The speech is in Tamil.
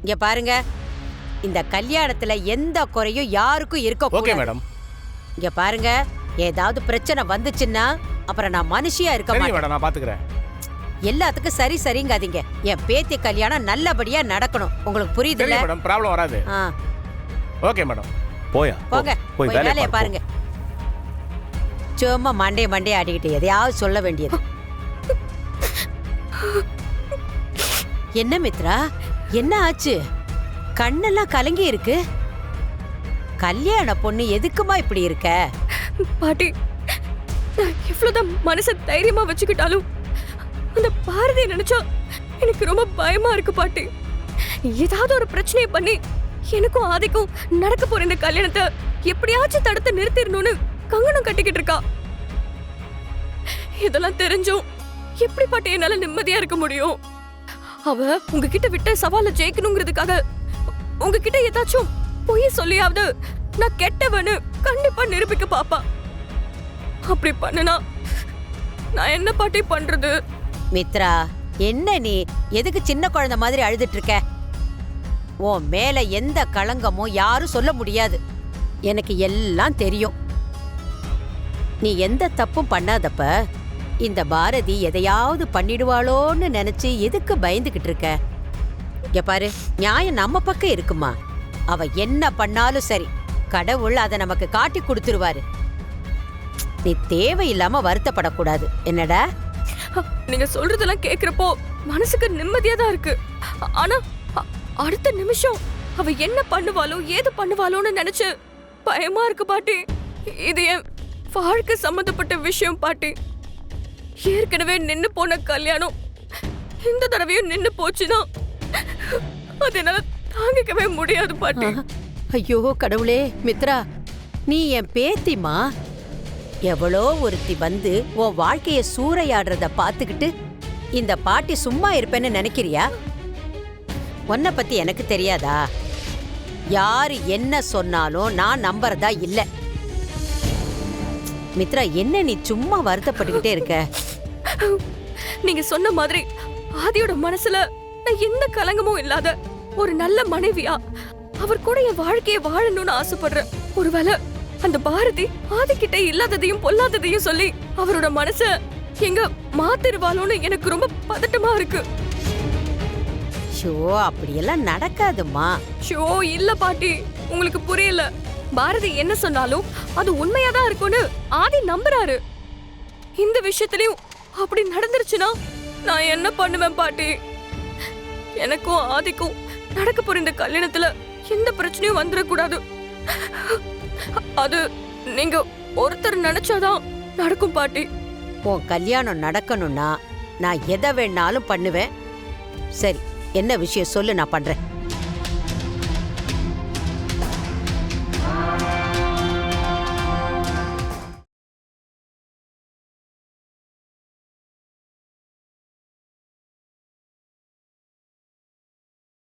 இங்க பாருங்க, இந்த கல்யாணத்துல எந்த குறையும் யாருக்கும் இருக்க ஓகே மேடம். இங்க பாருங்க, ஏதாவது பிரச்சனை வந்துச்சுன்னா அப்புறம் நான் மனுஷியா இருக்க மாட்டேன் மேடம், நான் பாத்துக்கிறேன். எல்லாத்துக்கும் சரி சரிங்காதீங்க. என் பேத்தி கல்யாணம் நல்லபடியா நடக்கணும். உங்களுக்கு புரியுதுல்ல? மேடம், ப்ராப்ளம் வராது. Okay madam. போயா போங்க, போய் வேலையை பாருங்க. சும்மா மண்டே ஆடிக்கிட்டு எதையாவது சொல்ல வேண்டியது. என்ன மித்ரா, என்ன ஆச்சு? கண்ணெல்லாம் கலங்கி இருக்கு. கல்யாண பொண்ணு எதுக்குமா இப்படி இருக்க? பாட்டி, நான் எவ்வளவுதான் மனசை தைரியமா வச்சுக்கிட்டாலும் அந்த பாரதியை நினைச்சா எனக்கு ரொம்ப பயமா இருக்கு பாட்டி. ஏதாவது ஒரு பிரச்சனையை பண்ணி எனக்கும் ஆதிக்கும் நடக்க போற இந்த கல்யாணத்தை எப்படியாச்சும் தடுத்து நிறுத்திடணும்னு கங்கணம் கட்டிக்கிட்டு இருக்கா. இதெல்லாம் தெரிஞ்சும் எப்படி பாட்டி என்னால நிம்மதியா இருக்க முடியும்? அவ உங்ககிட்ட விட்ட சவால ஜெயிக்கணுங்கிறதுக்காக உங்ககிட்ட ஏதாச்சும் பொய் சொல்லியாவது நான் கெட்டவனு கண்டிப்பா நிரூபிக்க பாப்பா. அப்படி பண்ணுனா நான் என்ன பாட்டி பண்றது? மித்ரா, என்ன நீ எதுக்கு சின்ன குழந்தை மாதிரி அழுதுட்டு இருக்க? உன் மேல எந்த களங்கமும் யாரும் சொல்ல முடியாது. எனக்கு எல்லாம் தெரியும். நீ எந்த தப்பும் பண்ணாதப்ப இந்த பாரதி எதையாவது பண்ணிடுவாளோன்னு நினைச்சு எதுக்கு பயந்துகிட்டு இருக்க? இங்க பாரு, நியாயம் நம்ம பக்கம் இருக்குமா? அவ என்ன பண்ணாலும் சரி, கடவுள் அதை நமக்கு காட்டி கொடுத்துருவாரு. நீ தேவையில்லாம வருத்தப்படக்கூடாது. என்னடா? நீங்க சொல்றதெல்லாம் கேக்குறப்போ மனசுக்கு நிம்மதியா தான் இருக்கு. ஆனா அடுத்த நிமிஷம் அவ என்ன பண்ணுவாளோ ஏது பண்ணுவாளோன்னு நினைச்சு பயமா இருக்கு பாட்டி. இது என் வாழ்க்கை சம்பந்தப்பட்ட விஷயம் பாட்டி. ஏற்கனவே நின்னு போன கல்யாணம் இந்த தடவையும் நின்னு போச்சுன்னா அது என்னால தாங்கிக்கவே முடியாது பாட்டி. ஐயோ கடவுளே, மித்ரா, நீ என் பேத்திமா. எவ்வளோ ஒருத்தி வந்து உன் வாழ்க்கைய சூறையாடுறத பாத்துக்கிட்டு இந்த பாட்டி சும்மா இருப்பேன்னு நினைக்கிறியா? உன்னை பத்தி எனக்கு தெரியாதா? யாரு என்ன சொன்னாலும் நான் நம்புறதா இல்ல. மித்ரா, என்ன நீ சும்மா வருத்தப்பட்டுக்கிட்டே இருக்க? நீங்க சொன்ன மாதிரி ஆதியோட மனசுல நான் எந்த கலங்கமும் இல்லாத ஒரு நல்ல மனைவியா அவர் கூட என் வாழ்க்கையை வாழணும்னு ஆசைப்படுறேன். ஒருவேளை அந்த பாரதி ஆதிக்கிட்ட இல்லாததையும் பொல்லாததையும் சொல்லி அவரோட மனச எங்க மாத்திருவாளோன்னு எனக்கு ரொம்ப பதட்டமா இருக்கு. ஷோ, அப்படியெல்லாம் நடக்காதுமா. ஷோ இல்ல பாட்டி, உங்களுக்கு புரியல. பாரதி என்ன சொன்னாலும் அது உண்மையாதான் இருக்கும்னு ஆதி நம்புறாரு. இந்த விஷயத்திலயும் அப்படி நடந்துருச்சுன்னா நான் என்ன பண்ணுவேன் பாட்டி? எனக்கும் ஆதிக்கும் நடக்க போற இந்த கல்யாணத்துல எந்த பிரச்சனையும் வந்துடக்கூடாது. அது நீங்க ஒருத்தர் நினைச்சாதான் நடக்கும் பாட்டி. உன் கல்யாணம் நடக்கணும்னா நான் எதை வேணாலும் பண்ணுவேன். சரி, என்ன விஷயம் சொல்லு, நான் பண்றேன்.